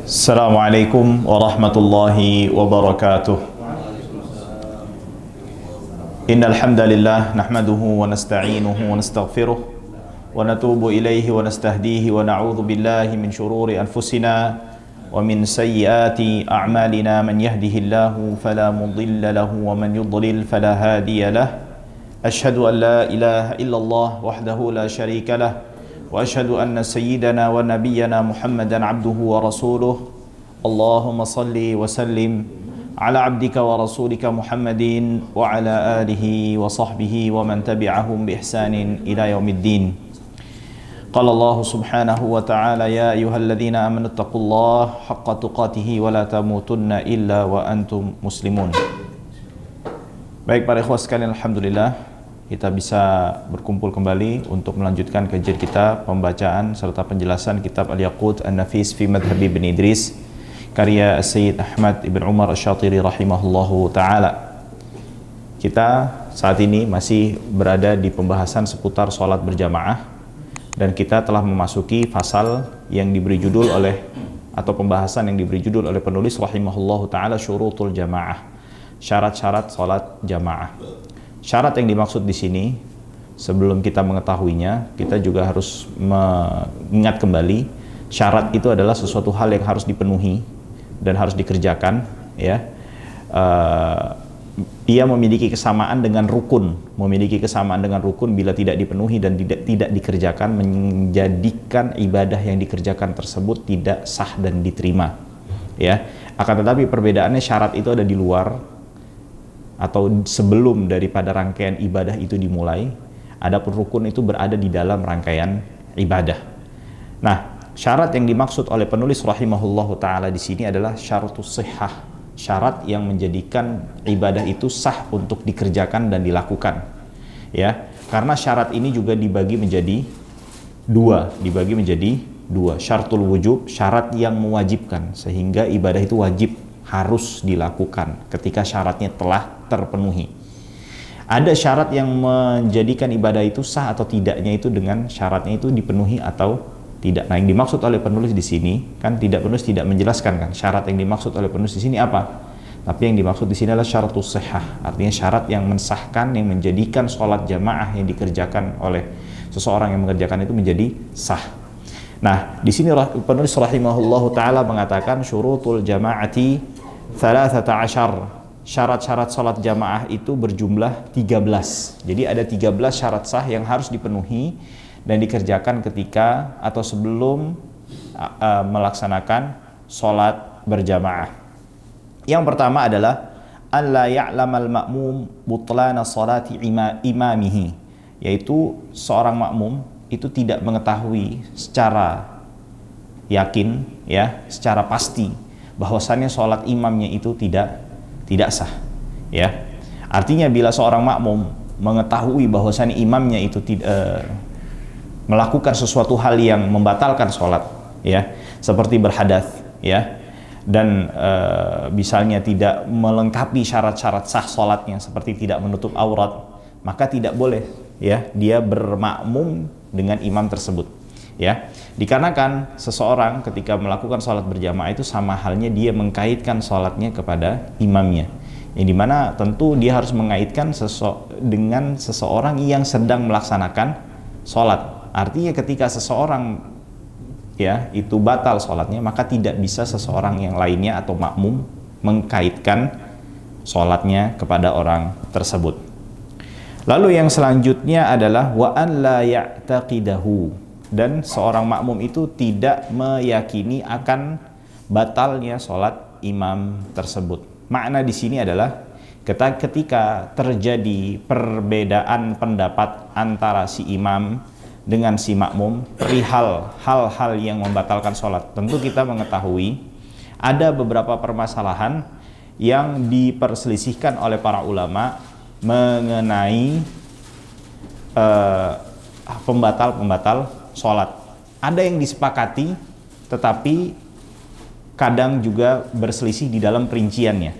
Assalamualaikum warahmatullahi wabarakatuh. Innal hamdalillah nahmaduhu wa nasta'inuhu wa nastaghfiruh wa natubu ilaihi wa nastahdihi wa na'udzu billahi min shururi anfusina wa min sayyiati a'malina. Man yahdihillahu fala mudilla lahu wa man yudlil fala hadiya lahu. Asyhadu an la ilaha illallah wahdahu la syarika lah wa asyhadu anna sayyidana wa nabiyyana Muhammadan abduhu wa rasuluh. Allahumma salli wa sallim ala abdika wa rasulika Muhammadin wa ala alihi wa sahbihi wa man tabi'ahum bi ihsanin ila yaumiddin. Qala Allah subhanahu wa ta'ala ya ayyuhalladzina amanu taqullaha haqqa tuqatih wa la tamutunna illa wa antum muslimun. Baik para ikhwah sekalian, alhamdulillah kita bisa berkumpul kembali untuk melanjutkan kajian kita, pembacaan serta penjelasan kitab Al-Yaqut An-Nafis fi Madhhabi Ibn Idris karya Sayyid Ahmad Ibn Umar Asy-Syatiri rahimahullahu ta'ala. Kita saat ini masih berada di pembahasan seputar sholat berjamaah, dan kita telah memasuki fasal yang diberi judul oleh, atau pembahasan yang diberi judul oleh penulis rahimahullahu ta'ala, syurutul jamaah, syarat-syarat sholat jamaah. Syarat yang dimaksud di sini, sebelum kita mengetahuinya, kita juga harus mengingat kembali, syarat itu adalah sesuatu hal yang harus dipenuhi dan harus dikerjakan, ya. Ia memiliki kesamaan dengan rukun, bila tidak dipenuhi dan tidak dikerjakan, menjadikan ibadah yang dikerjakan tersebut tidak sah dan diterima, ya. Akan tetapi perbedaannya, syarat itu ada di luar atau sebelum daripada rangkaian ibadah itu dimulai, adapun rukun itu berada di dalam rangkaian ibadah. Nah, syarat yang dimaksud oleh penulis rahimahullahu ta'ala di sini adalah syaratus shihhah, syarat yang menjadikan ibadah itu sah untuk dikerjakan dan dilakukan, ya. Karena syarat ini juga dibagi menjadi dua, syaratul wujub, syarat yang mewajibkan sehingga ibadah itu wajib, harus dilakukan ketika syaratnya telah terpenuhi. Ada syarat yang menjadikan ibadah itu sah atau tidaknya itu dengan syaratnya itu dipenuhi atau tidak. Nah, yang dimaksud oleh penulis di sini kan penulis tidak menjelaskan kan syarat yang dimaksud oleh penulis di sini apa. Tapi yang dimaksud di sini adalah syaratus shihhah, artinya syarat yang mensahkan, yang menjadikan sholat jamaah yang dikerjakan oleh seseorang yang mengerjakan itu menjadi sah. Nah, di sini penulis rahimahullahu ta'ala mengatakan syurutul jama'ati 13. Syarat-syarat salat jamaah itu berjumlah 13. Jadi ada 13 syarat sah yang harus dipenuhi dan dikerjakan ketika atau sebelum melaksanakan salat berjamaah. Yang pertama adalah alla ya'lamal ma'mum butlana salati imamihi, yaitu seorang makmum itu tidak mengetahui secara yakin, ya, secara pasti bahwasannya sholat imamnya itu tidak sah, ya. Artinya bila seorang makmum mengetahui bahwasannya imamnya itu melakukan sesuatu hal yang membatalkan sholat, ya, seperti berhadas, ya, dan misalnya tidak melengkapi syarat-syarat sah sholatnya seperti tidak menutup aurat, maka tidak boleh, ya, dia bermakmum dengan imam tersebut, ya. Dikarenakan seseorang ketika melakukan sholat berjamaah itu sama halnya dia mengkaitkan sholatnya kepada imamnya, yang dimana tentu dia harus mengaitkan dengan seseorang yang sedang melaksanakan sholat. Artinya ketika seseorang, ya, itu batal sholatnya, maka tidak bisa seseorang yang lainnya atau makmum mengkaitkan sholatnya kepada orang tersebut. Lalu yang selanjutnya adalah wa an la ya'taqidahu, dan seorang makmum itu tidak meyakini akan batalnya sholat imam tersebut. Makna di sini adalah ketika terjadi perbedaan pendapat antara si imam dengan si makmum perihal hal-hal yang membatalkan sholat. Tentu kita mengetahui ada beberapa permasalahan yang diperselisihkan oleh para ulama mengenai pembatal sholat. Ada yang disepakati, tetapi kadang juga berselisih di dalam perinciannya.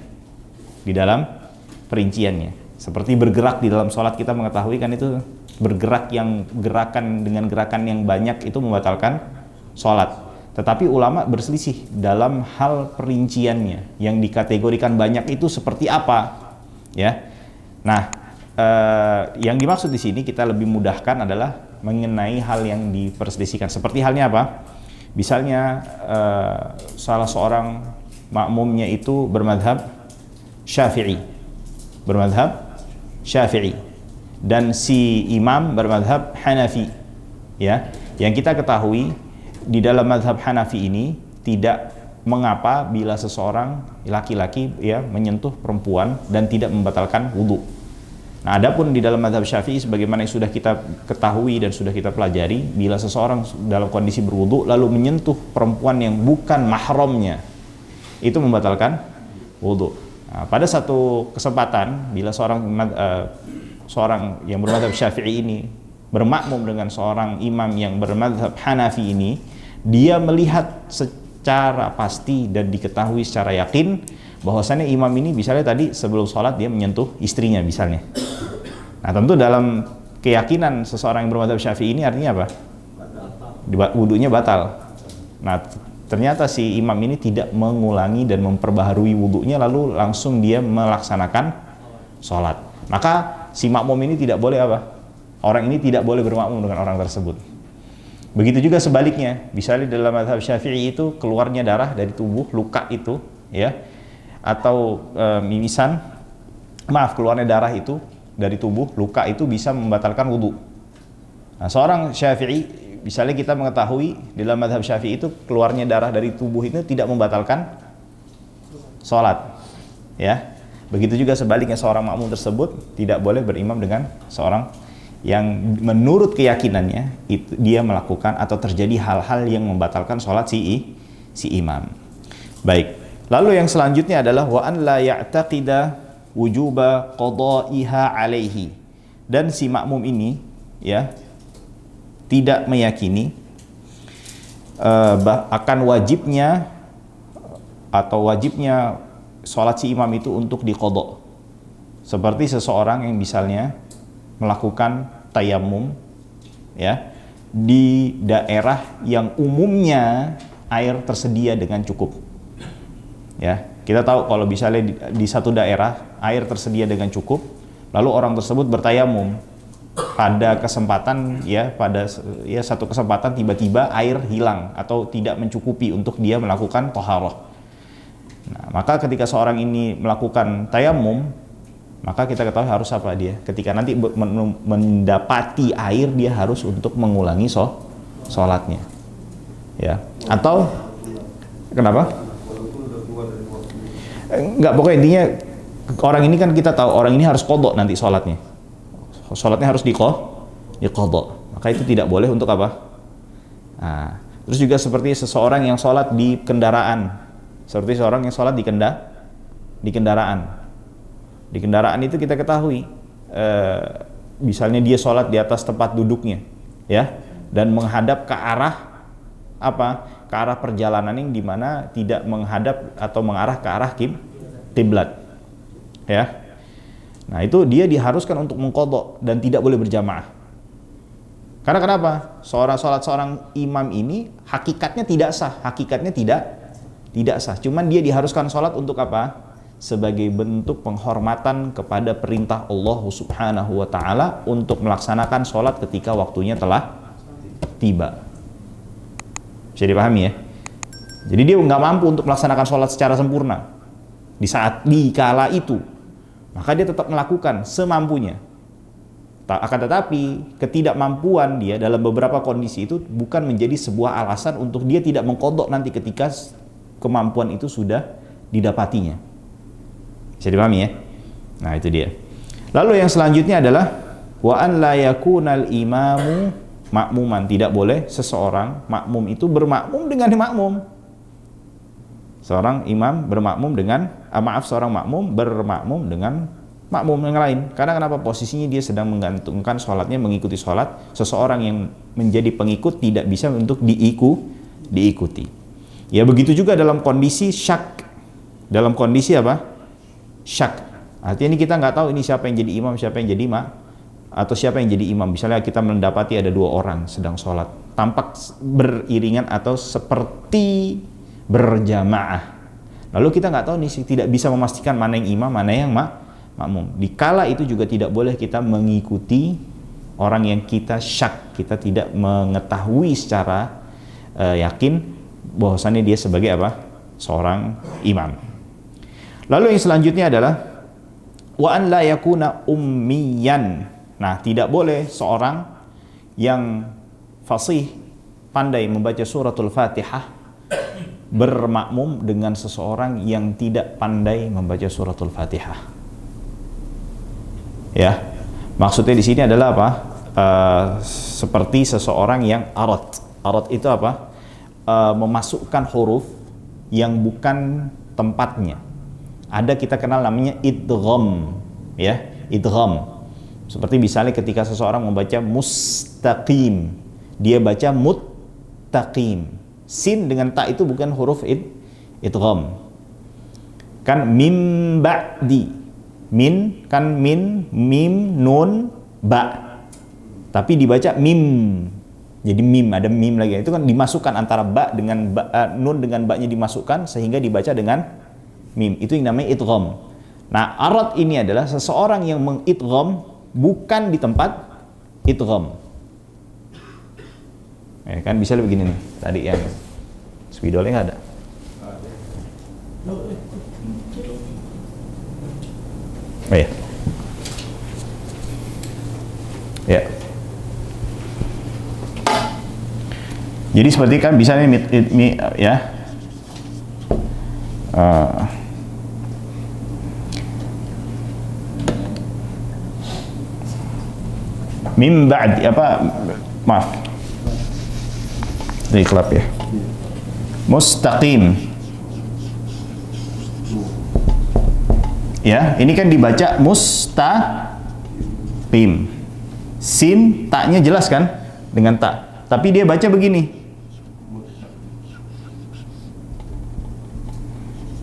Seperti bergerak di dalam sholat, kita mengetahui kan itu gerakan dengan gerakan yang banyak itu membatalkan sholat. Tetapi ulama berselisih dalam hal perinciannya. Yang dikategorikan banyak itu seperti apa, ya. Nah, yang dimaksud di sini kita lebih mudahkan adalah mengenai hal yang diperselisihkan. Seperti halnya apa? Misalnya salah seorang makmumnya itu bermadhab Syafi'i, dan si imam bermadhab Hanafi, ya. Yang kita ketahui di dalam madhab Hanafi ini tidak mengapa bila seseorang laki-laki ya menyentuh perempuan dan tidak membatalkan wudhu. Nah, adapun di dalam madhab Syafi'i sebagaimana yang sudah kita ketahui dan sudah kita pelajari, bila seseorang dalam kondisi berwudhu lalu menyentuh perempuan yang bukan mahramnya, itu membatalkan wudhu. Nah, pada satu kesempatan bila seorang yang bermadhab Syafi'i ini bermakmum dengan seorang imam yang bermadhab Hanafi ini, dia melihat secara pasti dan diketahui secara yakin bahwasannya imam ini misalnya tadi sebelum sholat dia menyentuh istrinya misalnya. Nah, tentu dalam keyakinan seseorang yang bermadhab Syafi'i ini artinya apa? Wudunya batal. Nah, ternyata si imam ini tidak mengulangi dan memperbaharui wudunya lalu langsung dia melaksanakan sholat. Maka si makmum ini tidak boleh apa? Orang ini tidak boleh bermakmum dengan orang tersebut. Begitu juga sebaliknya, misalnya dalam mazhab Syafi'i itu keluarnya darah dari tubuh, luka itu, ya, atau mimisan, keluarnya darah itu dari tubuh, luka itu bisa membatalkan wudhu. Nah, seorang Syafi'i, misalnya kita mengetahui di dalam mazhab Syafi'i itu keluarnya darah dari tubuh itu tidak membatalkan sholat, ya. Begitu juga sebaliknya seorang makmum tersebut tidak boleh berimam dengan seorang yang menurut keyakinannya itu dia melakukan atau terjadi hal-hal yang membatalkan sholat si imam. Baik. Lalu yang selanjutnya adalah wa an la ya'taqida wujuba qada'iha alaihi. Dan si makmum ini ya tidak meyakini akan wajibnya atau wajibnya sholat si imam itu untuk diqadha. Seperti seseorang yang misalnya melakukan tayamum ya di daerah yang umumnya air tersedia dengan cukup. Ya, kita tahu kalau misalnya di satu daerah air tersedia dengan cukup, lalu orang tersebut bertayamum pada kesempatan satu kesempatan tiba-tiba air hilang atau tidak mencukupi untuk dia melakukan thaharah. Nah, maka ketika seorang ini melakukan tayamum, maka kita ketahui harus apa dia? Ketika nanti mendapati air, dia harus untuk mengulangi sholatnya. Ya. Atau kenapa? Enggak, pokoknya intinya orang ini kan kita tahu orang ini harus qadha nanti sholatnya. Sholatnya harus diqadha. Maka itu tidak boleh untuk apa? Nah, terus juga seperti seseorang yang sholat di kendaraan. Seperti seorang yang sholat di kendaraan. Di kendaraan itu kita ketahui, misalnya dia sholat di atas tempat duduknya, ya, dan menghadap ke arah apa? Ke arah perjalanan yang dimana tidak menghadap atau mengarah ke arah kiblat, ya. Nah, itu dia diharuskan untuk mengqadha dan tidak boleh berjamaah. Karena kenapa? Seorang imam ini hakikatnya tidak sah, tidak sah. Cuman dia diharuskan sholat untuk apa? Sebagai bentuk penghormatan kepada perintah Allah Subhanahu wa Ta'ala untuk melaksanakan sholat ketika waktunya telah tiba. Bisa dipahami ya? Jadi dia nggak mampu untuk melaksanakan sholat secara sempurna di kala itu, maka dia tetap melakukan semampunya. Akan tetapi ketidakmampuan dia dalam beberapa kondisi itu bukan menjadi sebuah alasan untuk dia tidak mengqadha nanti ketika kemampuan itu sudah didapatinya. Bisa dipahami ya? Nah, itu dia. Lalu yang selanjutnya adalah wa an la yakunal imamu makmuman. Tidak boleh seseorang makmum itu bermakmum dengan makmum. Seorang imam bermakmum dengan seorang makmum bermakmum dengan makmum yang lain. Karena kenapa? Posisinya dia sedang menggantungkan sholatnya mengikuti sholat. Seseorang yang menjadi pengikut tidak bisa untuk diikuti. Ya, begitu juga dalam kondisi syak. Dalam kondisi apa? Syak. Artinya ini kita nggak tahu ini siapa yang jadi imam, siapa yang jadi atau siapa yang jadi imam. Misalnya kita mendapati ada dua orang sedang sholat. tampak beriringan atau seperti berjamaah. Lalu kita nggak tahu nih, tidak bisa memastikan mana yang imam, mana yang makmum. Dikala itu juga tidak boleh kita mengikuti orang yang kita syak, kita tidak mengetahui secara yakin bahwasannya dia sebagai apa? Seorang imam. Lalu yang selanjutnya adalah wa an la yakuna ummiyan. Nah, tidak boleh seorang yang fasih, pandai membaca suratul Fatihah bermakmum dengan seseorang yang tidak pandai membaca suratul Fatihah. Ya, maksudnya di sini adalah apa? Seperti seseorang yang arat. Arat itu apa? Memasukkan huruf yang bukan tempatnya. Ada kita kenal namanya idgham, ya, idgham. Seperti misalnya ketika seseorang membaca mustaqim, dia baca muttaqim. Sin dengan ta itu bukan huruf idgham. Kan mim ba'di. Min kan min, mim, nun, ba. Tapi dibaca mim. Jadi mim, ada mim lagi. Itu kan dimasukkan antara ba dengan ba, nun dengan ba-nya dimasukkan sehingga dibaca dengan mim. Itu yang namanya idgham. Nah, arat ini adalah seseorang yang mengidgham bukan di tempat idgham. Kan bisa begini nih. Tadi yang spidolnya nggak ada. Oh ya. Ya. Jadi seperti kan bisa nih ya. Mim ba'di apa? Maaf. Dari klub ya. Mustaqim. Ya, ini kan dibaca mustaqim. Sin, taknya jelas kan? Dengan tak. Tapi dia baca begini.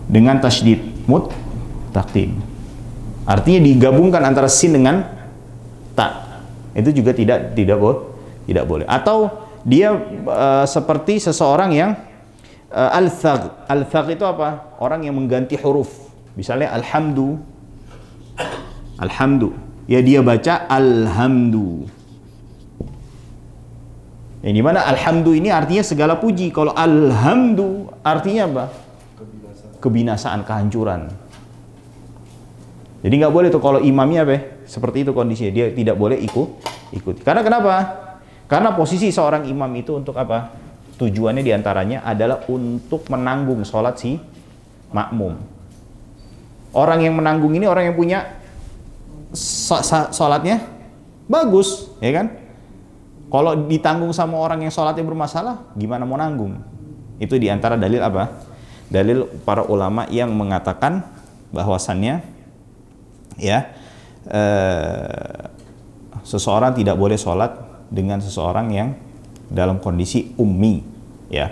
Dengan tasydid, muttaqim. Artinya digabungkan antara sin dengan tak. Itu juga tidak boleh. Atau dia seperti seseorang yang al-thagh. Al-thagh itu apa? Orang yang mengganti huruf. Misalnya alhamdu. Ya dia baca alhamdu. Yang dimana alhamdu ini artinya segala puji. Kalau alhamdu artinya apa? Kebinasaan, kehancuran. Jadi nggak boleh tuh kalau imamnya apa? Seperti itu kondisinya, dia tidak boleh ikuti. Karena kenapa? Karena posisi seorang imam itu untuk apa? Tujuannya diantaranya adalah untuk menanggung sholat si makmum. Orang yang menanggung ini orang yang punya sholatnya bagus, ya kan? Kalau ditanggung sama orang yang sholatnya bermasalah, gimana mau nanggung? Itu diantara dalil apa? Dalil para ulama yang mengatakan bahwasannya, ya, seseorang tidak boleh sholat dengan seseorang yang dalam kondisi ummi, ya.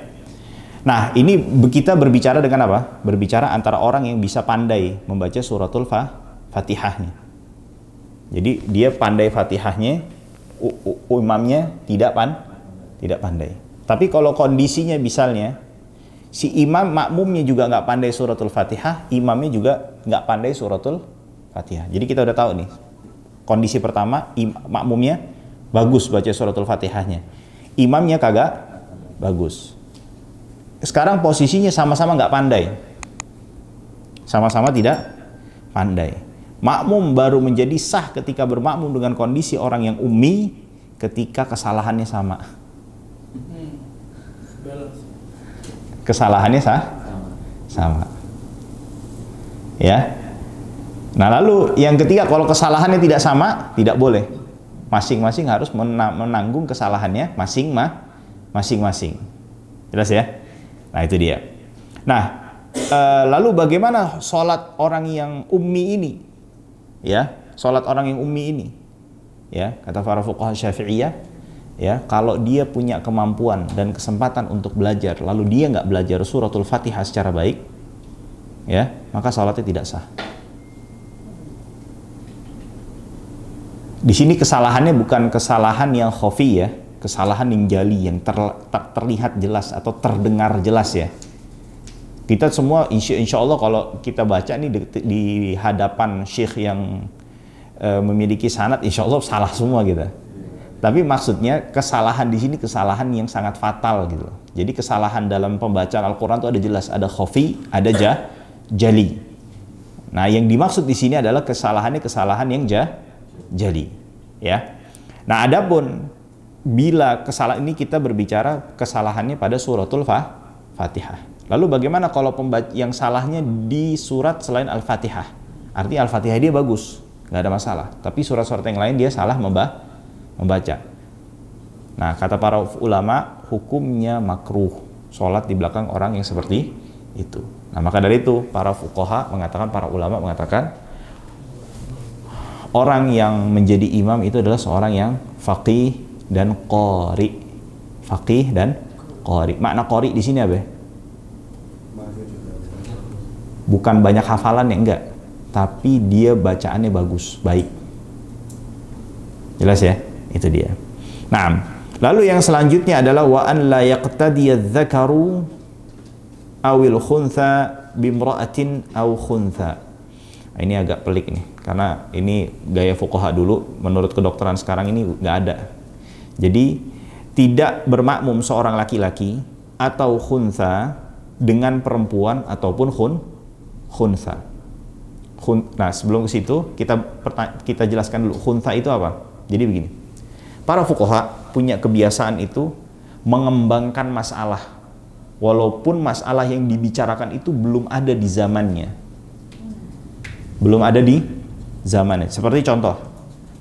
Nah, ini kita berbicara dengan apa? Berbicara antara orang yang bisa pandai membaca suratul Fatihahnya. Jadi dia pandai Fatihahnya, imamnya tidak pandai. Tapi kalau kondisinya misalnya si imam makmumnya juga nggak pandai suratul Fatihah, imamnya juga nggak pandai suratul Fatihah. Jadi kita udah tahu nih. Kondisi pertama, makmumnya bagus baca suratul Fatihahnya. Imamnya kagak bagus. Sekarang posisinya sama-sama nggak pandai. Sama-sama tidak pandai. Makmum baru menjadi sah ketika bermakmum dengan kondisi orang yang ummi ketika kesalahannya sama. Kesalahannya sama. Ya. Nah, lalu yang ketiga, kalau kesalahannya tidak sama, tidak boleh. Masing-masing harus menanggung kesalahannya masing-masing. Jelas ya? Nah, itu dia. Nah, lalu bagaimana sholat orang yang ummi ini? Ya, sholat orang yang ummi ini. Ya, kata para fuqaha Syafi'iyah, ya, kalau dia punya kemampuan dan kesempatan untuk belajar, lalu dia nggak belajar suratul Fatihah secara baik, ya, maka sholatnya tidak sah. Di sini kesalahannya bukan kesalahan yang khafi, ya, kesalahan yang jali, yang terlihat jelas atau terdengar jelas ya. Kita semua insya Allah kalau kita baca nih di hadapan syekh yang memiliki sanad, insya Allah salah semua kita. Tapi maksudnya kesalahan di sini kesalahan yang sangat fatal gitu. Jadi kesalahan dalam pembacaan Al-Quran itu ada jelas, ada khafi, ada jali. Nah, yang dimaksud di sini adalah kesalahannya kesalahan yang jali, ya. Nah, adapun bila kesalahan ini kita berbicara kesalahannya pada suratul Fatihah. Lalu bagaimana kalau yang salahnya di surat selain Al-Fatihah? Artinya Al-Fatihah dia bagus, nggak ada masalah. Tapi surat-surat yang lain dia salah membaca. Nah, kata para ulama, hukumnya makruh sholat di belakang orang yang seperti itu. Nah, maka dari itu para fuqaha mengatakan, para ulama mengatakan, orang yang menjadi imam itu adalah seorang yang faqih dan qari. Faqih dan qari. Makna qari di sini apa? Bukan banyak hafalan ya, enggak. Tapi dia bacaannya bagus, baik. Jelas ya? Itu dia. Nah, lalu yang selanjutnya adalah wa an la yaqtadiyadz dzakaru awil khuntha bimra'atin aw khuntha. Nah, ini agak pelik nih, karena ini gaya fuqaha dulu, menurut kedokteran sekarang ini nggak ada. Jadi tidak bermakmum seorang laki-laki atau khuntha dengan perempuan ataupun khuntha. Nah, sebelum ke situ kita jelaskan dulu khuntha itu apa. Jadi begini, para fuqaha punya kebiasaan itu mengembangkan masalah walaupun masalah yang dibicarakan itu belum ada di zamannya. Belum ada di zamannya. Seperti contoh,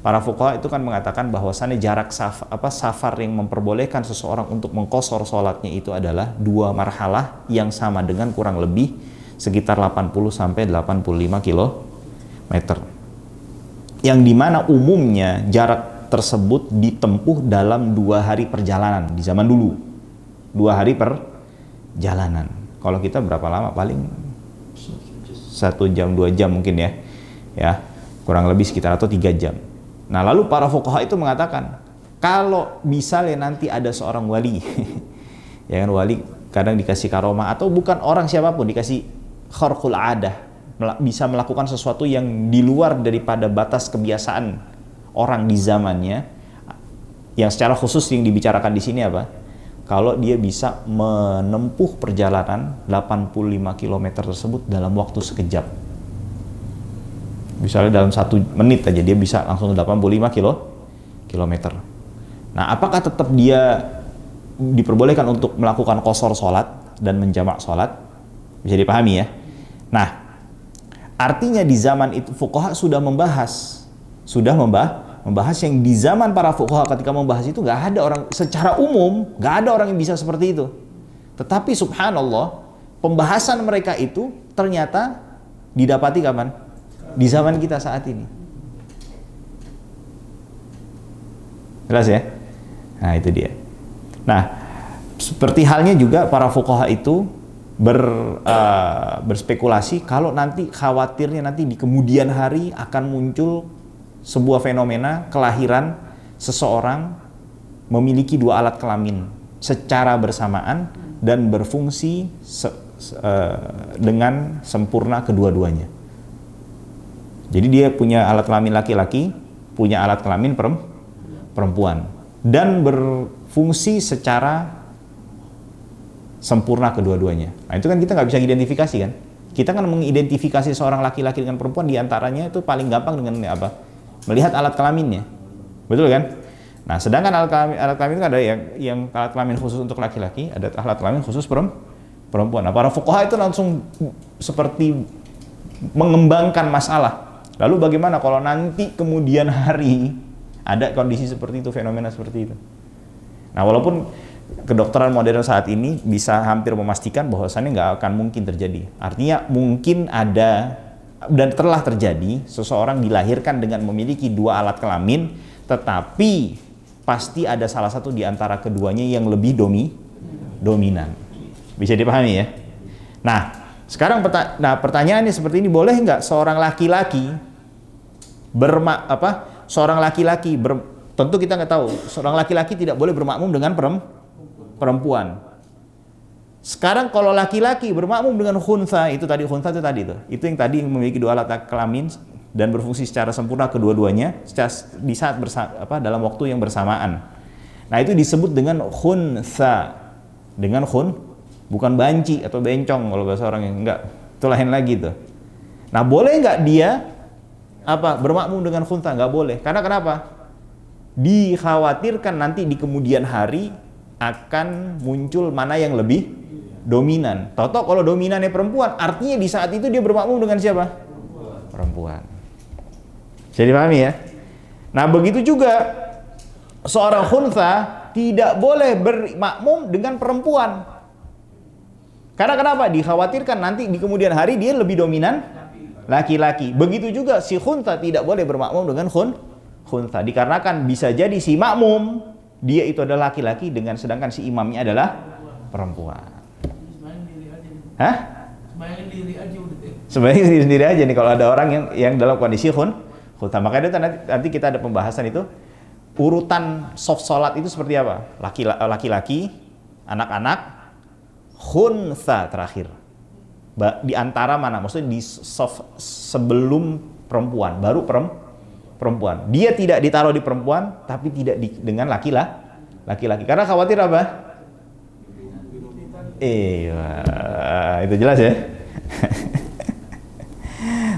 para fuqaha itu kan mengatakan bahwasannya jarak safar yang memperbolehkan seseorang untuk mengqashar sholatnya itu adalah 2 marhalah yang sama dengan kurang lebih sekitar 80 sampai 85 km. Yang dimana umumnya jarak tersebut ditempuh dalam 2 hari perjalanan di zaman dulu. 2 hari perjalanan. Kalau kita berapa lama? Paling 1 jam, 2 jam mungkin ya. Ya, kurang lebih sekitar atau 3 jam. Nah, lalu para fuqaha itu mengatakan, kalau misalnya nanti ada seorang wali, ya kan, wali kadang dikasih karomah atau bukan orang siapapun, dikasih kharqul adah, bisa melakukan sesuatu yang di luar daripada batas kebiasaan orang di zamannya, yang secara khusus yang dibicarakan di sini apa? Kalau dia bisa menempuh perjalanan 85 km tersebut dalam waktu sekejap. Misalnya dalam 1 menit aja dia bisa langsung 85 km. Nah, apakah tetap dia diperbolehkan untuk melakukan qashar sholat dan menjamak sholat? Bisa dipahami ya? Nah, artinya di zaman itu fuqaha sudah membahas yang di zaman para fuqaha ketika membahas itu nggak ada orang secara umum, nggak ada orang yang bisa seperti itu. Tetapi subhanallah, pembahasan mereka itu ternyata didapati kapan? Di zaman kita saat ini. Jelas ya? Nah, itu dia. Nah, seperti halnya juga para fuqaha itu berspekulasi kalau nanti khawatirnya nanti di kemudian hari akan muncul sebuah fenomena kelahiran seseorang memiliki 2 alat kelamin secara bersamaan dan berfungsi dengan sempurna kedua-duanya. Jadi dia punya alat kelamin laki-laki, punya alat kelamin perempuan, dan berfungsi secara sempurna kedua-duanya. Nah, itu kan kita nggak bisa identifikasi kan? Kita kan mengidentifikasi seorang laki-laki dengan perempuan diantaranya itu paling gampang dengan apa? Melihat alat kelaminnya, betul kan? Nah, sedangkan alat kelamin itu ada yang alat kelamin khusus untuk laki-laki, ada alat kelamin khusus perempuan. Nah, para fuqaha itu langsung seperti mengembangkan masalah. Lalu bagaimana kalau nanti kemudian hari ada kondisi seperti itu, fenomena seperti itu? Nah, walaupun kedokteran modern saat ini bisa hampir memastikan bahwasannya nggak akan mungkin terjadi. Artinya mungkin ada dan telah terjadi seseorang dilahirkan dengan memiliki 2 alat kelamin, tetapi pasti ada salah satu di antara keduanya yang lebih dominan. Bisa dipahami ya? Nah, sekarang pertanyaannya seperti ini, boleh nggak seorang laki-laki tentu kita nggak tahu, seorang laki-laki tidak boleh bermakmum dengan perempuan. Sekarang kalau laki-laki bermakmum dengan khuntha, itu tadi khuntha itu yang tadi memiliki dua alat kelamin dan berfungsi secara sempurna kedua-duanya di saat dalam waktu yang bersamaan. Nah, itu disebut dengan khuntha. Dengan bukan banci atau bencong kalau bahasa orang yang enggak. Itu lain lagi tuh. Nah, boleh nggak dia bermakmum dengan khuntha? Nggak boleh. Karena kenapa? Dikhawatirkan nanti di kemudian hari akan muncul mana yang lebih dominan. Toto kalau dominannya perempuan, artinya di saat itu dia bermakmum dengan siapa? Perempuan. Jadi pahami ya? Nah, begitu juga seorang khuntha tidak boleh bermakmum dengan perempuan. Karena kenapa? Dikhawatirkan nanti di kemudian hari dia lebih dominan laki-laki. Begitu juga si khuntha tidak boleh bermakmum dengan khuntha. Dikarenakan bisa jadi si makmum dia itu adalah laki-laki sedangkan si imamnya adalah perempuan. Hah? Sebenarnya diri sendiri aja nih kalau ada orang yang dalam kondisi khuntha. Makanya nanti kita ada pembahasan itu urutan soft salat itu seperti apa? Laki-laki, anak-anak, khuntha terakhir. Di antara mana? Maksudnya di soft sebelum perempuan, baru perempuan. Dia tidak ditaruh di perempuan, tapi tidak dengan laki-laki. Karena khawatir apa? Itu jelas ya.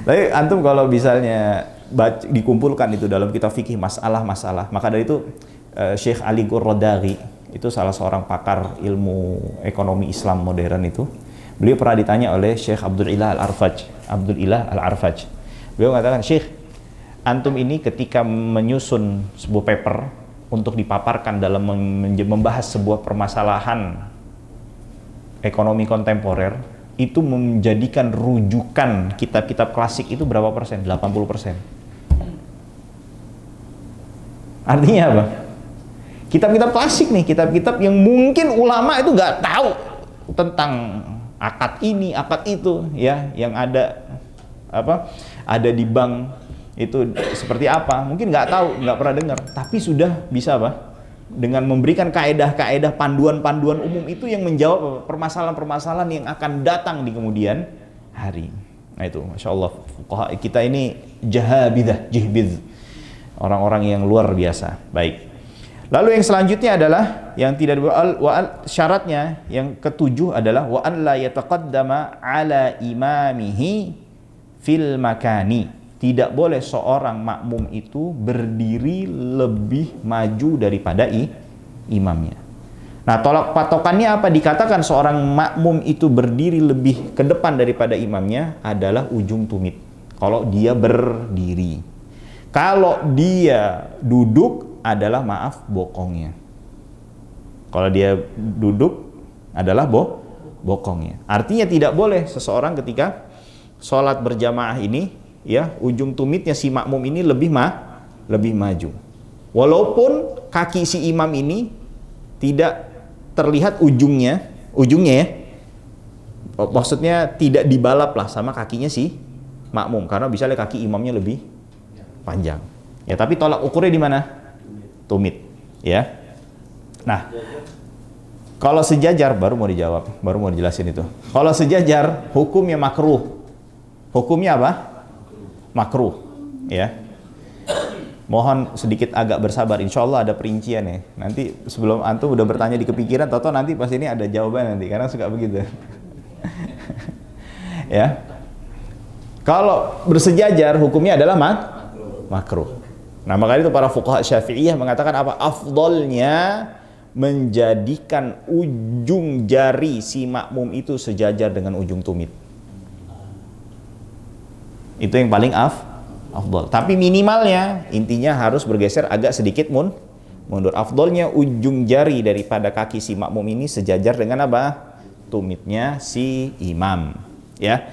Tapi antum kalau misalnya dikumpulkan itu dalam kitab fikih masalah-masalah, maka dari itu Syekh Ali Qurradaghi itu salah seorang pakar ilmu ekonomi Islam modern itu, beliau pernah ditanya oleh Syekh Abdul Ilah Al-Arfaj. Beliau mengatakan, Syekh, antum ini ketika menyusun sebuah paper untuk dipaparkan dalam membahas sebuah permasalahan ekonomi kontemporer, itu menjadikan rujukan kitab-kitab klasik itu berapa persen? 80%. Artinya apa? Kitab-kitab klasik nih, kitab-kitab yang mungkin ulama itu nggak tahu tentang akad ini, akad itu, ya, yang ada di bank itu seperti apa, mungkin nggak tahu, nggak pernah dengar, tapi sudah bisa dengan memberikan kaedah-kaedah panduan-panduan umum itu yang menjawab permasalahan-permasalahan yang akan datang di kemudian hari. Nah itu, Masya Allah, fuqaha kita ini jihbidh, orang-orang yang luar biasa. Baik. Lalu yang selanjutnya adalah yang tidak syaratnya yang ketujuh adalah wa an la yataqaddama ala imamihi fil makani. Tidak boleh seorang makmum itu berdiri lebih maju daripada imamnya. Nah, tolak patokannya apa? Dikatakan seorang makmum itu berdiri lebih ke depan daripada imamnya adalah ujung tumit. Kalau dia berdiri. Kalau dia duduk adalah bokongnya. Kalau dia duduk adalah bokongnya. Artinya tidak boleh seseorang ketika sholat berjamaah ini, ya, ujung tumitnya si makmum ini lebih maju. Walaupun kaki si imam ini tidak terlihat ujungnya ya. Maksudnya tidak dibalap lah sama kakinya si makmum, karena misalnya kaki imamnya lebih panjang. Ya, tapi tolak ukurnya di mana? Tumit, ya. Nah, kalau sejajar baru mau dijawab, baru mau dijelasin itu. Kalau sejajar hukumnya makruh. Hukumnya apa? Makruh, ya. Mohon sedikit agak bersabar, insya Allah ada perincian ya. Nanti sebelum antum udah bertanya di kepikiran, toto nanti pas ini ada jawaban nanti, karena suka begitu. Ya. Kalau bersejajar hukumnya adalah makruh. Nah, makanya itu para fuqaha Syafi'iyah mengatakan apa? Afdolnya menjadikan ujung jari si makmum itu sejajar dengan ujung tumit. Itu yang paling afdol. Tapi minimalnya intinya harus bergeser agak sedikit mundur. Afdolnya ujung jari daripada kaki si makmum ini sejajar dengan apa? Tumitnya si imam. Ya.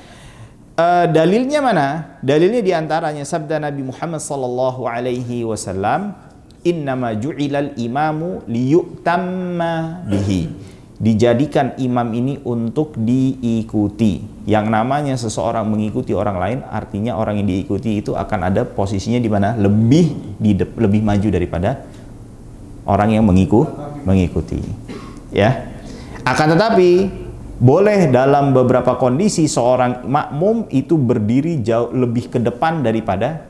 Dalilnya mana? Dalilnya diantaranya sabda Nabi Muhammad sallallahu alaihi wasallam, innama ju'ilal imamu liyu'tamma bihi. Dijadikan imam ini untuk diikuti. Yang namanya seseorang mengikuti orang lain, artinya orang yang diikuti itu akan ada posisinya di mana? Lebih maju orang yang mengikuti. Ya. Akan tetapi boleh dalam beberapa kondisi seorang makmum itu berdiri jauh lebih ke depan daripada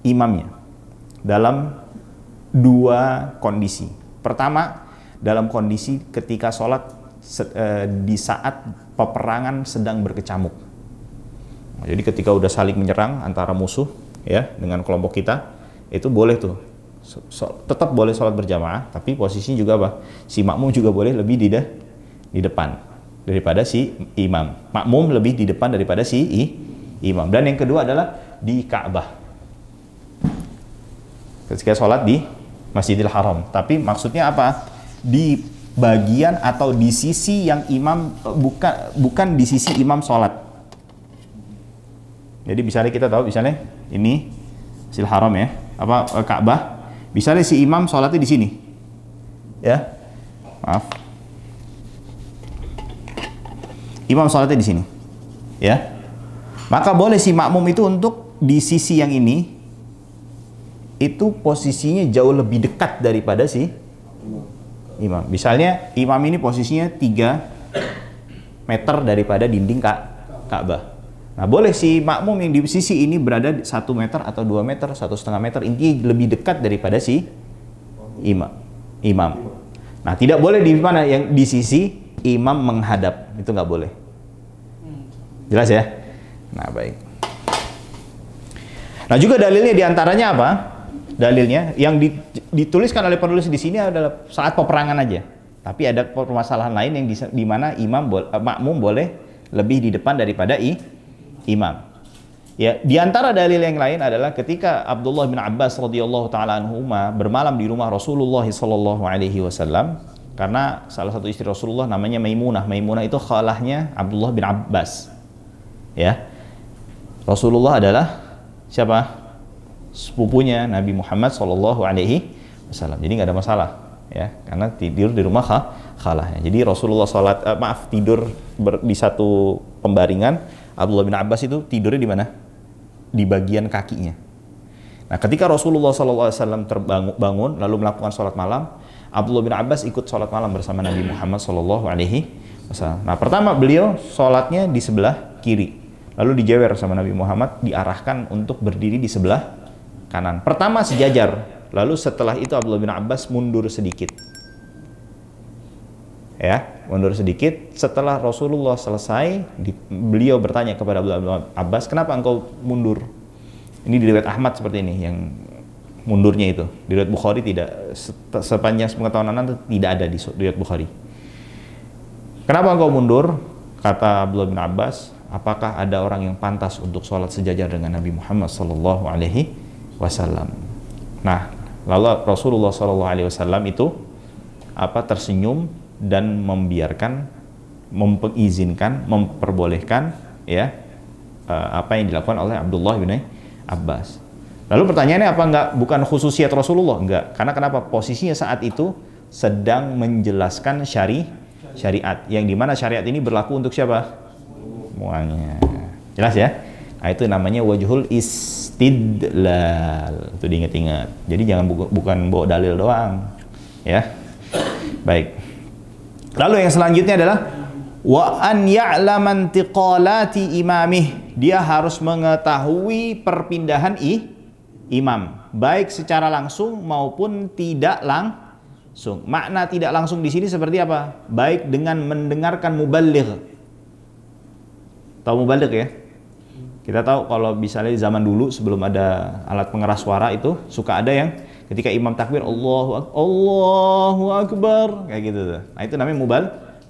imamnya. Dalam dua kondisi. Pertama, dalam kondisi ketika sholat di saat peperangan sedang berkecamuk. Jadi ketika udah saling menyerang antara musuh ya dengan kelompok kita, itu boleh tuh. Tetap boleh sholat berjamaah, tapi posisinya juga apa? Si makmum juga boleh lebih di depan daripada si imam. Makmum lebih di depan daripada si imam. Dan yang kedua adalah di Ka'bah. Ketika sholat di Masjidil Haram. Tapi maksudnya apa? Di bagian atau di sisi yang imam bukan di sisi imam sholat. Jadi misalnya kita tahu misalnya ini Masjidil Haram ya, apa Ka'bah. Misalnya si imam sholatnya di sini. Ya. Maaf. Imam sholatnya di sini, ya, maka boleh si makmum itu untuk di sisi yang ini, itu posisinya jauh lebih dekat daripada si imam. Misalnya imam ini posisinya 3 meter daripada dinding Ka'bah. Nah boleh si makmum yang di sisi ini berada 1 meter atau 2 meter, 1,5 meter, intinya lebih dekat daripada si imam. Nah tidak boleh di mana yang di sisi imam menghadap, itu nggak boleh. Jelas ya? Nah baik. Nah juga dalilnya diantaranya apa? Dalilnya yang dituliskan oleh penulis di sini adalah saat peperangan aja. Tapi ada permasalahan lain yang di mana makmum boleh lebih di depan daripada imam. Ya, di antara dalil yang lain adalah ketika Abdullah bin Abbas radhiyallahu taala anhuma bermalam di rumah Rasulullah sallallahu alaihi wasallam. Karena salah satu istri Rasulullah namanya Maimunah. Maimunah itu khalahnya Abdullah bin Abbas. Ya. Rasulullah adalah siapa? Sepupunya Nabi Muhammad sallallahu alaihi wasallam. Jadi nggak ada masalah, ya. Karena tidur di rumah khalahnya. Jadi Rasulullah tidur di satu pembaringan. Abdullah bin Abbas itu tidurnya di mana? Di bagian kakinya. Nah, ketika Rasulullah sallallahu alaihi wasallam terbangun lalu melakukan sholat malam, Abdullah bin Abbas ikut sholat malam bersama Nabi Muhammad Sallallahu Alaihi Wasallam. Nah, pertama beliau sholatnya di sebelah kiri, lalu dijewer sama Nabi Muhammad, diarahkan untuk berdiri di sebelah kanan. Pertama sejajar, lalu setelah itu Abdullah bin Abbas mundur sedikit. Ya, mundur sedikit. Setelah Rasulullah selesai, beliau bertanya kepada Abdullah bin Abbas, kenapa engkau mundur? Ini di riwayat Ahmad seperti ini, yang mundurnya itu. Di riwayat Bukhari tidak, sepanjang pengetahuan Anda tidak ada di riwayat Bukhari. Kenapa engkau mundur? Kata Abdullah bin Abbas, apakah ada orang yang pantas untuk sholat sejajar dengan Nabi Muhammad sallallahu alaihi wasallam? Nah, lalu Rasulullah sallallahu alaihi wasallam itu tersenyum dan mengizinkan, memperbolehkan ya apa yang dilakukan oleh Abdullah bin Abbas. Lalu pertanyaannya apa bukan khususiat Rasulullah? Enggak. Karena kenapa? Posisinya saat itu sedang menjelaskan syariat. Yang dimana syariat ini berlaku untuk siapa? Semuanya. Jelas ya? Nah, itu namanya wajhul istidlal. Itu diingat-ingat. Jadi jangan bukan bawa dalil doang. Ya. Baik. Lalu yang selanjutnya adalah wa an ya'laman tiqalati imamih. Dia harus mengetahui perpindahan imam, baik secara langsung maupun tidak langsung. Makna tidak langsung di sini seperti apa? Baik dengan mendengarkan muballigh. Tahu muballigh ya? Kita tahu kalau misalnya di zaman dulu sebelum ada alat pengeras suara itu suka ada yang ketika imam takbir Allahu Akbar kayak gitu tuh. Nah, itu namanya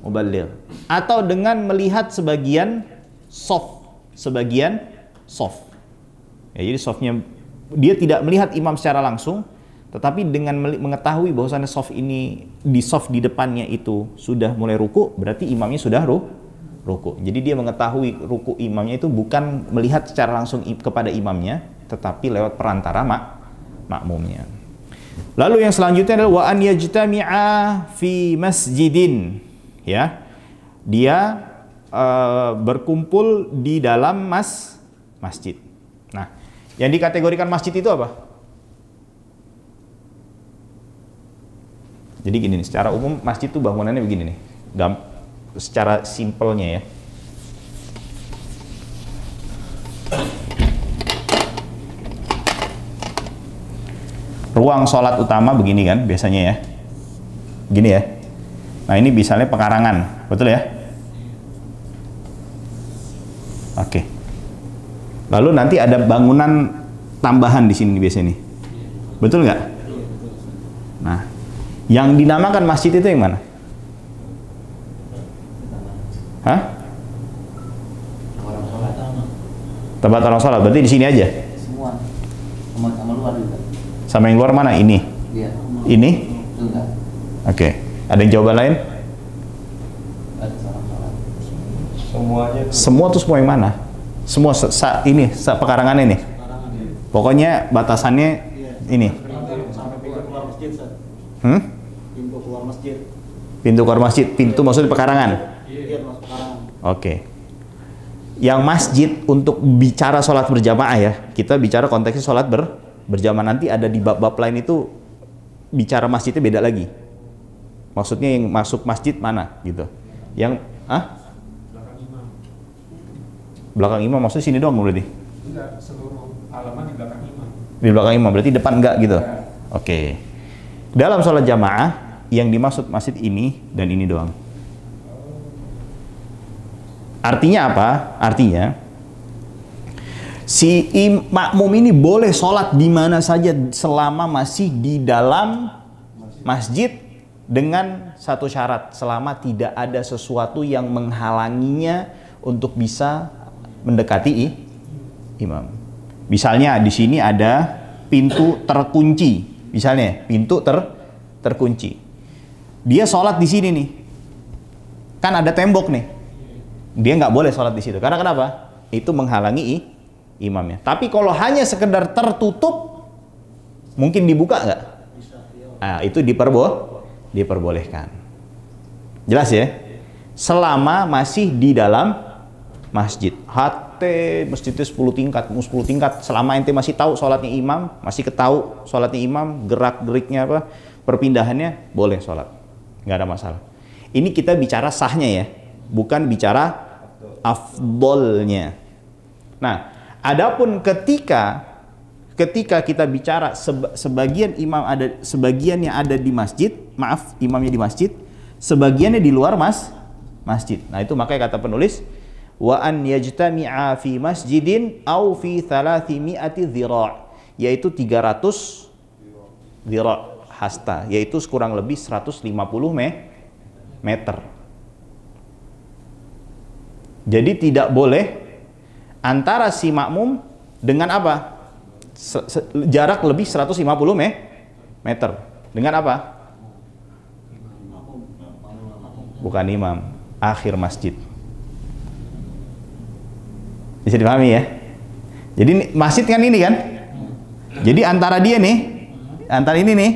muballigh. Atau dengan melihat sebagian soft. Ya, jadi softnya dia tidak melihat imam secara langsung, tetapi dengan mengetahui bahwasannya soft di depannya itu sudah mulai ruku, berarti imamnya sudah ruku. Jadi dia mengetahui ruku imamnya itu bukan melihat secara langsung kepada imamnya, tetapi lewat perantara makmumnya. Lalu yang selanjutnya adalah wa an yajtami'a fi masjidin. Ya. Dia berkumpul di dalam masjid. Nah, yang dikategorikan masjid itu apa? Jadi gini nih, secara umum masjid tuh bangunannya begini nih. Secara simpelnya ya. Ruang sholat utama begini kan biasanya ya. Gini ya. Nah ini misalnya pekarangan, betul ya? Oke. Lalu nanti ada bangunan tambahan di sini biasanya nih. Betul nggak? Nah, yang dinamakan masjid itu yang mana? Hah? Tempat orang sholat. Berarti di sini aja? Semua. Sama luar juga. Sama yang luar mana? Ini? Iya. Ini? Enggak. Oke. Ada yang jawaban lain? Ada orang sholat. Semuanya tuh. Semua tuh semua yang mana? Semua ini pekarangan ini. Pokoknya batasannya ini. Sampai pintu keluar masjid, Ustaz. Pintu keluar masjid. Pintu keluar masjid. Pintu maksudnya pekarangan. Iya, masuk pekarangan. Oke. Yang masjid untuk bicara sholat berjamaah ya. Kita bicara konteksnya sholat berjamaah. Nanti ada di bab-bab lain itu bicara masjidnya beda lagi. Maksudnya yang masuk masjid mana gitu. Yang belakang imam maksudnya sini doang berarti? Enggak, seluruh halaman di belakang imam. Di belakang imam, berarti depan enggak gitu? Ya. Oke. Dalam sholat jamaah, yang dimaksud masjid ini dan ini doang. Artinya apa? Artinya, si makmum ini boleh sholat di mana saja selama masih di dalam masjid dengan satu syarat, selama tidak ada sesuatu yang menghalanginya untuk bisa mendekati imam. Misalnya di sini ada pintu terkunci, misalnya pintu terkunci. Dia sholat di sini nih, kan ada tembok nih. Dia nggak boleh sholat di situ. Karena kenapa? Itu menghalangi imamnya. Tapi kalau hanya sekedar tertutup, mungkin dibuka nggak? Nah, itu diperbolehkan. Jelas ya? Selama masih di dalam masjid. Masjidnya 10 tingkat, 10 tingkat. Selama ente masih tahu sholatnya imam, masih ketahu sholatnya imam, gerak-geriknya apa, perpindahannya, boleh sholat. Nggak ada masalah. Ini kita bicara sahnya ya, bukan bicara afdolnya. Nah, adapun ketika kita bicara sebagian imam ada, sebagian yang ada di masjid, maaf, imamnya di masjid, sebagiannya di luar masjid. Nah, itu makanya kata penulis, wa an yajtami'a fi masjidin au fi 300 dhira', yaitu 300 dhira' hasta, yaitu kurang lebih 150 meter. Jadi tidak boleh antara si makmum dengan apa? Jarak lebih 150 meter. Dengan apa? Bukan imam, akhir masjid. Bisa dipahami ya? Jadi masjid kan ini kan? Jadi antara dia nih, antara ini nih,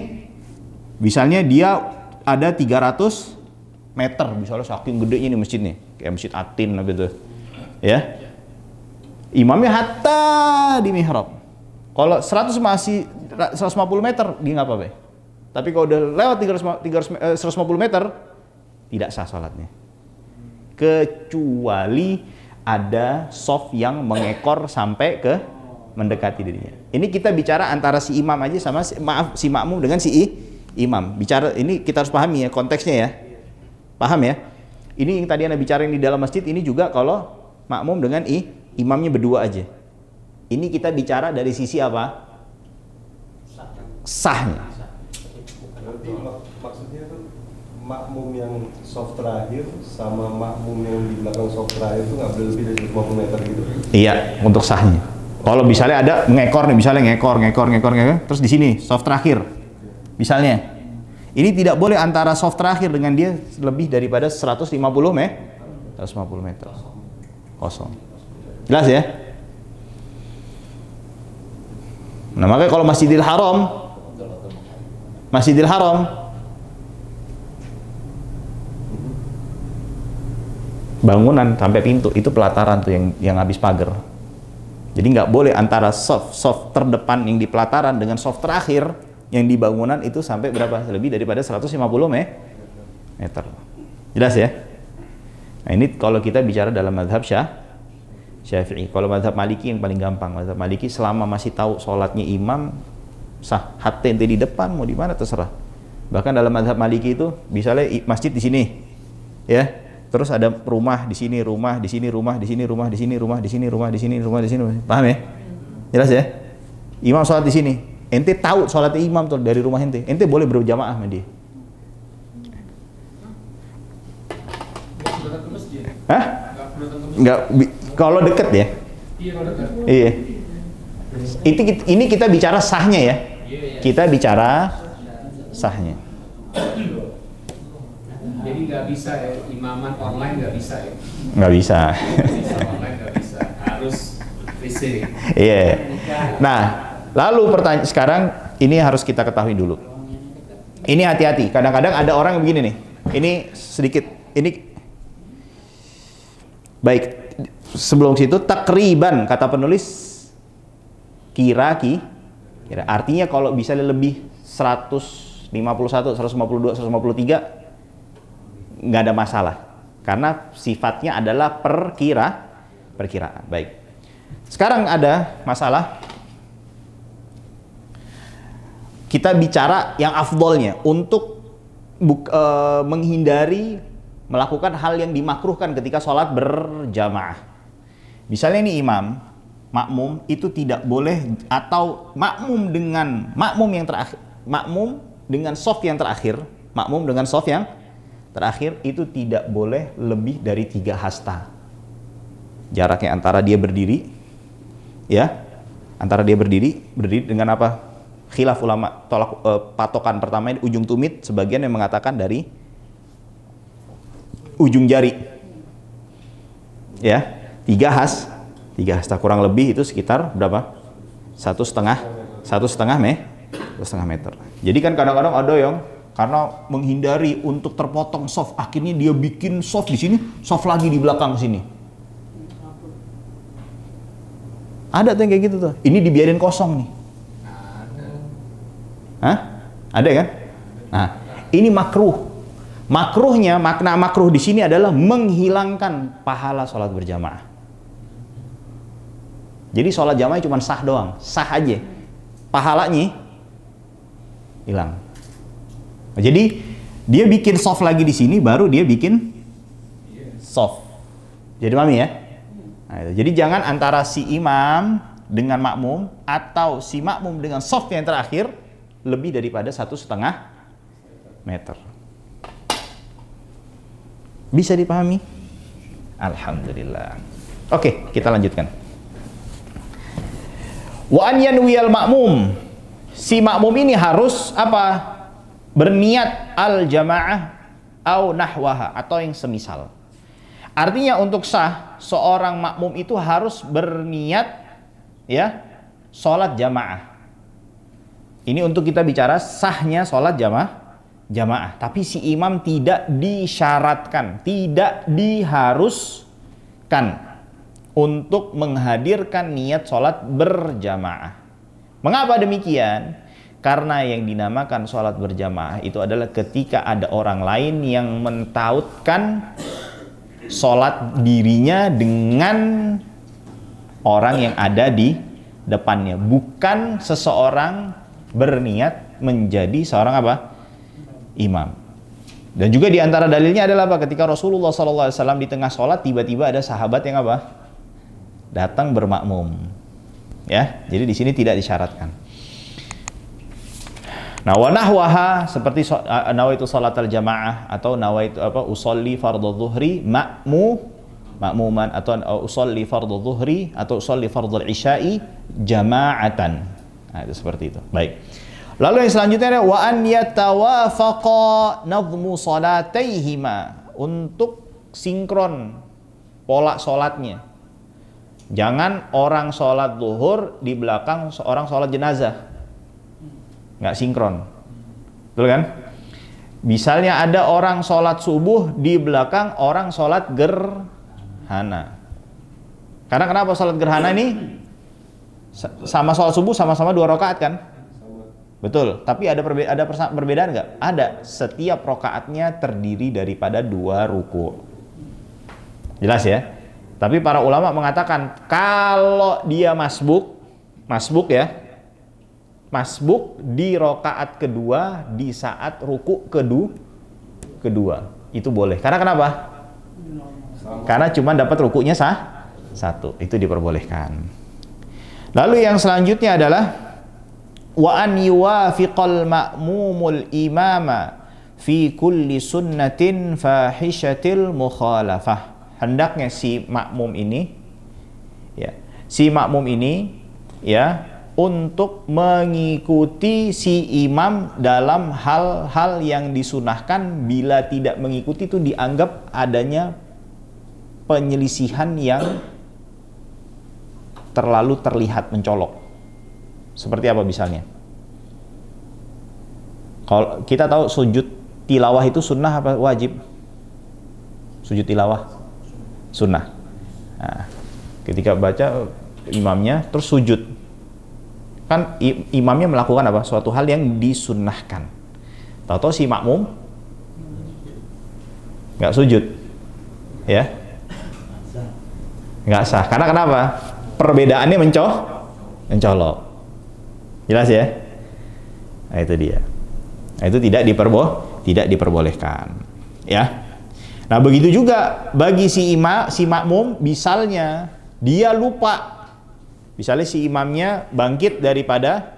misalnya dia ada 300 meter, misalnya saking gedenya nih masjid nih, kayak masjid Atin gitu, ya. Imamnya hatta di mihrab. Kalau 150 meter dia nggak apa-apa. Tapi kalau udah lewat 150 meter, tidak sah sholatnya. Kecuali ada soft yang mengekor sampai ke mendekati dirinya. Ini kita bicara antara si imam aja sama si makmum dengan si imam. Bicara ini kita harus pahami ya konteksnya ya. Paham ya? Ini yang tadi Anda bicara di dalam masjid, ini juga kalau makmum dengan imamnya berdua aja. Ini kita bicara dari sisi apa? Sahnya. Berarti maksudnya tuh makmum yang soft terakhir sama makmum yang di belakang soft terakhir itu nggak boleh lebih dari 150 meter gitu? Iya, untuk sahnya. Kalau misalnya ada ngekor nih, misalnya ngekor, terus di sini soft terakhir, misalnya, ini tidak boleh antara soft terakhir dengan dia lebih daripada 150 meter. Kosong. Jelas ya? Nah, makanya kalau Masjidil Haram bangunan sampai pintu itu pelataran tuh yang habis pagar. Jadi nggak boleh antara soft terdepan yang di pelataran dengan soft terakhir yang di bangunan itu sampai berapa? Lebih daripada 150 meter. Jelas ya? Nah ini kalau kita bicara dalam mazhab Syafi'i. Kalau mazhab Maliki yang paling gampang. Mazhab Maliki selama masih tahu sholatnya imam sah. Hatta ente di depan mau di mana terserah. Bahkan dalam mazhab Maliki itu misalnya masjid di sini, ya. Terus ada rumah di sini, rumah di sini, rumah di sini, rumah di sini, rumah di sini, rumah di sini, rumah di sini. Paham ya? Jelas ya? Imam sholat di sini. Ente tahu sholatnya imam tuh dari rumah ente. Ente boleh berjamaah sama dia. Hah? Enggak, kalau deket ya. Iya, kalau deket. Iya. Ini kita bicara sahnya ya. Kita bicara sahnya. Jadi nggak bisa ya, imaman online nggak bisa ya? Nggak bisa. Online nggak bisa, harus fisik. Iya. Nah, lalu pertanyaan sekarang ini harus kita ketahui dulu. Ini hati-hati. Kadang-kadang ada orang yang begini nih. Ini sedikit. Ini baik. Sebelum situ takriban kata penulis kira. Artinya kalau bisa lebih 151, 152, 153 nggak ada masalah. Karena sifatnya adalah perkiraan. Baik. Sekarang ada masalah. Kita bicara yang afdolnya untuk menghindari melakukan hal yang dimakruhkan ketika sholat berjamaah. Misalnya ini imam, makmum itu tidak boleh, atau makmum dengan soft yang terakhir, itu tidak boleh lebih dari 3 hasta. Jaraknya antara dia berdiri, ya, berdiri dengan apa? Khilaf ulama, patokan pertama ini ujung tumit, sebagian yang mengatakan dari ujung jari, ya, 3 hasta kurang lebih itu sekitar berapa? 1,5 meter. Jadi kan kadang-kadang ada yang karena menghindari untuk terpotong soft, akhirnya dia bikin soft di sini, soft lagi di belakang sini. Ada tuh yang kayak gitu tuh. Ini dibiarin kosong nih. Hah? Ada kan? Nah, ini makruh. Makruhnya, makna makruh di sini adalah menghilangkan pahala sholat berjamaah. Jadi sholat jamaah cuma sah doang, sah aja. Pahalanya hilang. Jadi dia bikin soft lagi di sini, baru dia bikin soft. Jadi mami ya. Nah, jadi jangan antara si imam dengan makmum atau si makmum dengan soft yang terakhir lebih daripada 1,5 meter. Bisa dipahami? Alhamdulillah. Oke, kita lanjutkan. Wa an yanwiyal makmum. Si makmum ini harus apa? Berniat al-jamaah au nahwaha, atau yang semisal. Artinya untuk sah, seorang makmum itu harus berniat, ya, sholat jamaah. Ini untuk kita bicara sahnya sholat jamaah. Tapi si imam tidak disyaratkan, tidak diharuskan untuk menghadirkan niat sholat berjamaah. Mengapa demikian? Karena yang dinamakan sholat berjamaah itu adalah ketika ada orang lain yang mentautkan sholat dirinya dengan orang yang ada di depannya, bukan seseorang berniat menjadi seorang apa? Imam. Dan juga di antara dalilnya adalah apa? Ketika Rasulullah SAW di tengah sholat, tiba-tiba ada sahabat yang apa? Datang bermakmum. Ya, jadi di sini tidak disyaratkan. Nah, wa nahwaha, seperti nawaitu sholatal jamaah, atau nawaitu apa? Usolli fardhu dhuhri makmuman, atau usolli fardhu dhuhri, atau usolli fardhu isya'i jama'atan. Nah, itu seperti itu. Baik. Lalu yang selanjutnya adalah wa an yatawafaqa nadhmu salataihima, untuk sinkron pola sholatnya. Jangan orang sholat zuhur di belakang seorang sholat jenazah, nggak sinkron, betul kan? Misalnya ada orang sholat subuh di belakang orang sholat gerhana. Karena kenapa sholat gerhana ini sama sholat subuh sama-sama 2 rakaat kan? Betul, tapi ada perbedaan nggak? Ada. Setiap rokaatnya terdiri daripada 2 ruku. Jelas ya? Tapi para ulama mengatakan kalau dia masbuk ya, masbuk di rokaat kedua di saat ruku kedua itu boleh. Karena kenapa? Karena cuma dapat rukunya satu, itu diperbolehkan. Lalu yang selanjutnya adalah wa an yuwafiqal ma'mumul imama fi kulli sunnatin fahishatil mukhalafah. Hendaknya si makmum ini ya untuk mengikuti si imam dalam hal-hal yang disunahkan. Bila tidak mengikuti itu dianggap adanya penyelisihan yang terlalu terlihat mencolok. Seperti apa misalnya? Kalau kita tahu sujud tilawah itu sunnah apa wajib? Sujud tilawah sunnah. Nah, ketika baca imamnya terus sujud, kan imamnya melakukan apa? Suatu hal yang disunnahkan. Tahu-tahu si makmum nggak sujud, ya? Nggak sah. Karena kenapa? Perbedaannya mencolok. Jelas ya? Nah, itu dia. Nah, itu tidak diperbolehkan. Ya. Nah, begitu juga bagi si makmum, misalnya dia lupa. Misalnya si imamnya bangkit daripada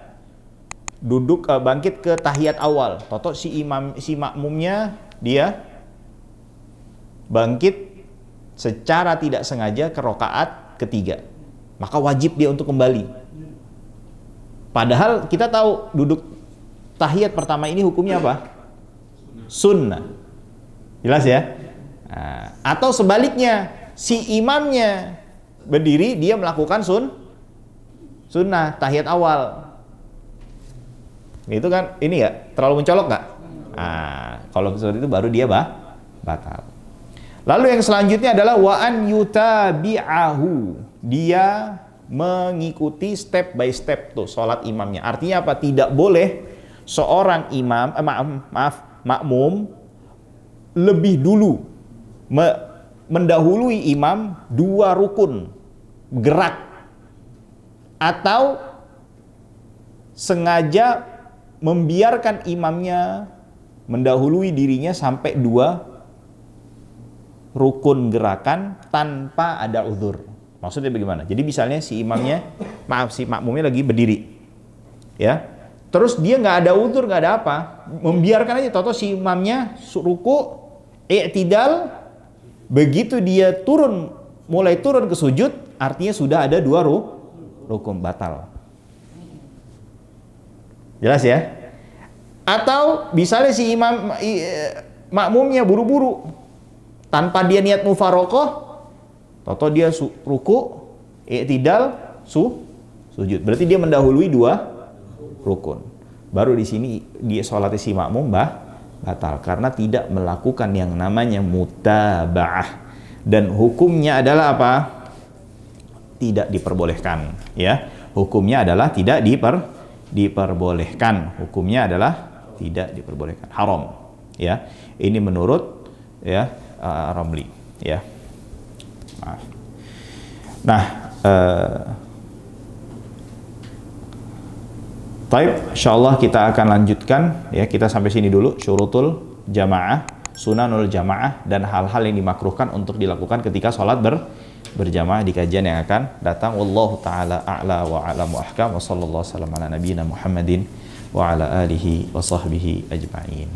bangkit ke tahiyat awal. Toto si makmumnya dia bangkit secara tidak sengaja ke rakaat ketiga. Maka wajib dia untuk kembali. Padahal kita tahu duduk tahiyat pertama ini hukumnya apa? Sunnah. Jelas ya? Nah, atau sebaliknya, si imamnya berdiri, dia melakukan sunnah tahiyat awal. Itu kan ini ya terlalu mencolok nggak? Nah, kalau seperti itu baru dia batal. Lalu yang selanjutnya adalah wa an yutabi'ahu. Dia mengikuti step by step tuh sholat imamnya. Artinya apa? Tidak boleh seorang makmum lebih dulu mendahului imam 2 rukun gerak, atau sengaja membiarkan imamnya mendahului dirinya sampai 2 rukun gerakan tanpa ada uzur. Maksudnya bagaimana? Jadi misalnya si makmumnya lagi berdiri, ya, terus dia nggak ada uzur, nggak ada apa, membiarkan aja. Toto si imamnya ruku, i'tidal, begitu dia mulai turun ke sujud, artinya sudah ada 2 rukun, batal. Jelas ya? Atau misalnya si makmumnya buru-buru, tanpa dia niat mufarokoh, toto dia ruku, i'tidal, sujud. Berarti dia mendahului 2 rukun. Baru di sini dia sholatnya si makmum batal karena tidak melakukan yang namanya mutaba'ah, dan hukumnya adalah apa? Tidak diperbolehkan, ya. Hukumnya adalah tidak diperbolehkan. Hukumnya adalah tidak diperbolehkan, haram, ya. Ini menurut ya Ramli, ya. Nah, baik, insyaallah kita akan lanjutkan, ya. Kita sampai sini dulu syurutul jamaah, sunanul jamaah, dan hal-hal yang dimakruhkan untuk dilakukan ketika sholat berjamaah di kajian yang akan datang. Wallahu taala a'la wa a'lam wa ahkam, wa sallallahu alaihi wasallam ala nabiyyina Muhammadin wa ala alihi wa sahbihi ajma'in.